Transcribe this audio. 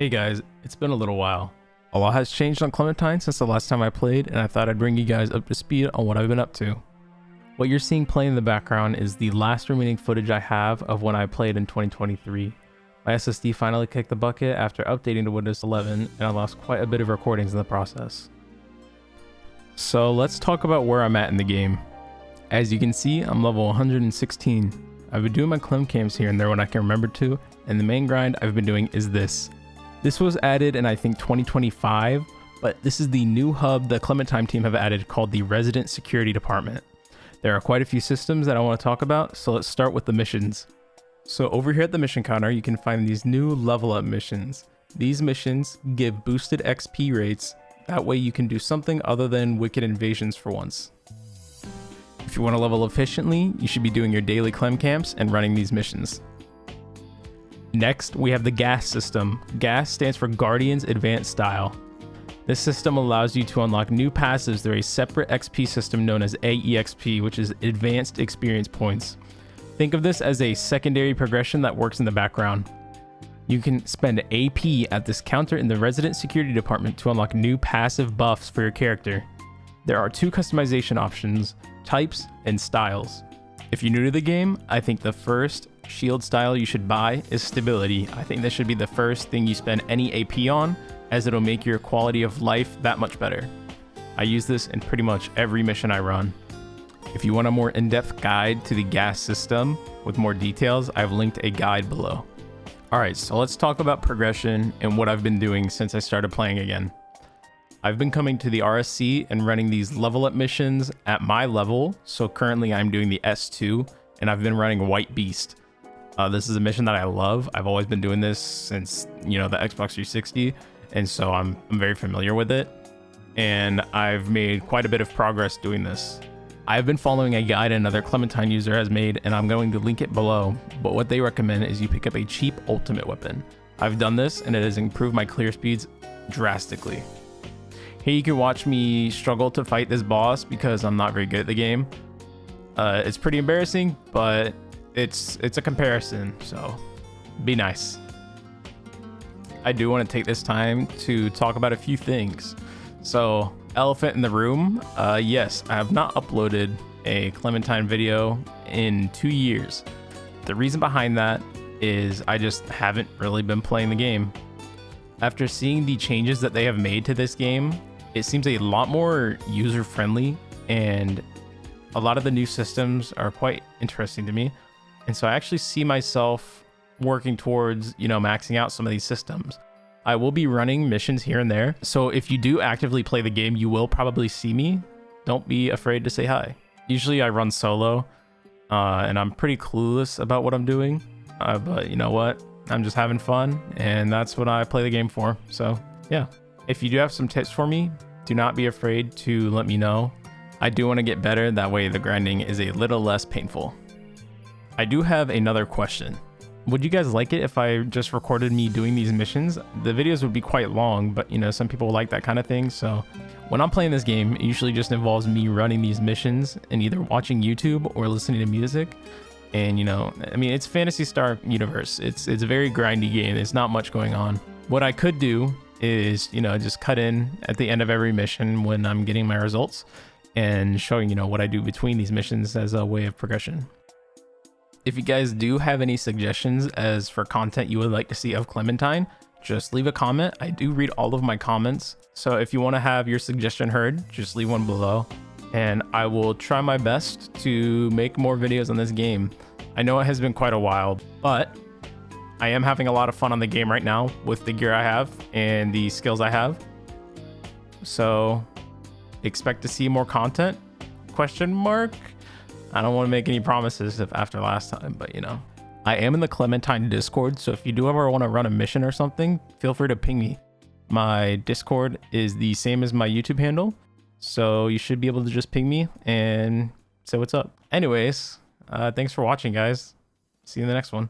Hey guys, it's been a little while. A lot has changed on Clementine since the last time I played, and I thought I'd bring you guys up to speed on what I've been up to. What you're seeing playing in the background is the last remaining footage I have of when I played in 2023. My SSD finally kicked the bucket after updating to Windows 11, and I lost quite a bit of recordings in the process. So let's talk about where I'm at in the game. As you can see, I'm level 116. I've been doing my clem camps here and there when I can remember to, and the main grind I've been doing is this. This was added in I think 2025, but this is the new hub the Clementine team have added called the Resident Security Department. There are quite a few systems that I want to talk about, so let's start with the missions. So over here at the mission counter, you can find these new level up missions. These missions give boosted XP rates, that way you can do something other than wicked invasions for once. If you want to level efficiently, you should be doing your daily clem camps and running these missions. Next, we have the GAS system. GAS stands for Guardians Advanced Style. This system allows you to unlock new passives through a separate XP system known as AEXP, which is Advanced Experience Points. Think of this as a secondary progression that works in the background. You can spend AP at this counter in the Resident Security Department to unlock new passive buffs for your character. There are two customization options, types and styles. If you're new to the game, I think the first shield style you should buy is stability. I think this should be the first thing you spend any AP on, as it'll make your quality of life that much better. I use this in pretty much every mission I run. If you want a more in-depth guide to the GAS system with more details, I've linked a guide below. Alright, so let's talk about progression and what I've been doing since I started playing again. I've been coming to the RSC and running these level up missions at my level, so currently I'm doing the S2, and I've been running White Beast. This is a mission that I love. I've always been doing this since, the Xbox 360, and so I'm very familiar with it, and I've made quite a bit of progress doing this. I've been following a guide another Clementine user has made, and I'm going to link it below, but what they recommend is you pick up a cheap ultimate weapon. I've done this, and it has improved my clear speeds drastically. Here you can watch me struggle to fight this boss because I'm not very good at the game. It's pretty embarrassing, but it's a comparison, so be nice. I do want to take this time to talk about a few things. So, elephant in the room, yes, I have not uploaded a Clementine video in 2 years. The reason behind that is I just haven't really been playing the game. After seeing the changes that they have made to this game, it seems a lot more user-friendly, and a lot of the new systems are quite interesting to me. And so I actually see myself working towards, maxing out some of these systems. I will be running missions here and there. So if you do actively play the game, you will probably see me. Don't be afraid to say hi. Usually I run solo, and I'm pretty clueless about what I'm doing. But you know what? I'm just having fun, and that's what I play the game for. So yeah. If you do have some tips for me, do not be afraid to let me know. I do want to get better. That way the grinding is a little less painful. I do have another question. Would you guys like it if I just recorded me doing these missions? The videos would be quite long, but some people like that kind of thing. So when I'm playing this game, it usually just involves me running these missions and either watching YouTube or listening to music. And it's Phantasy Star Universe. It's a very grindy game. There's not much going on. What I could do is, just cut in at the end of every mission when I'm getting my results and showing, what I do between these missions as a way of progression. If you guys do have any suggestions as for content you would like to see of Clementine, just leave a comment. I do read all of my comments. So if you want to have your suggestion heard, just leave one below, and I will try my best to make more videos on this game. I know it has been quite a while, but I am having a lot of fun on the game right now with the gear I have and the skills I have. So expect to see more content? ? I don't want to make any promises after last time, but I am in the Clementine Discord, so if you do ever want to run a mission or something, feel free to ping me. My Discord is the same as my YouTube handle, so you should be able to just ping me and say what's up. Anyways, thanks for watching, guys. See you in the next one.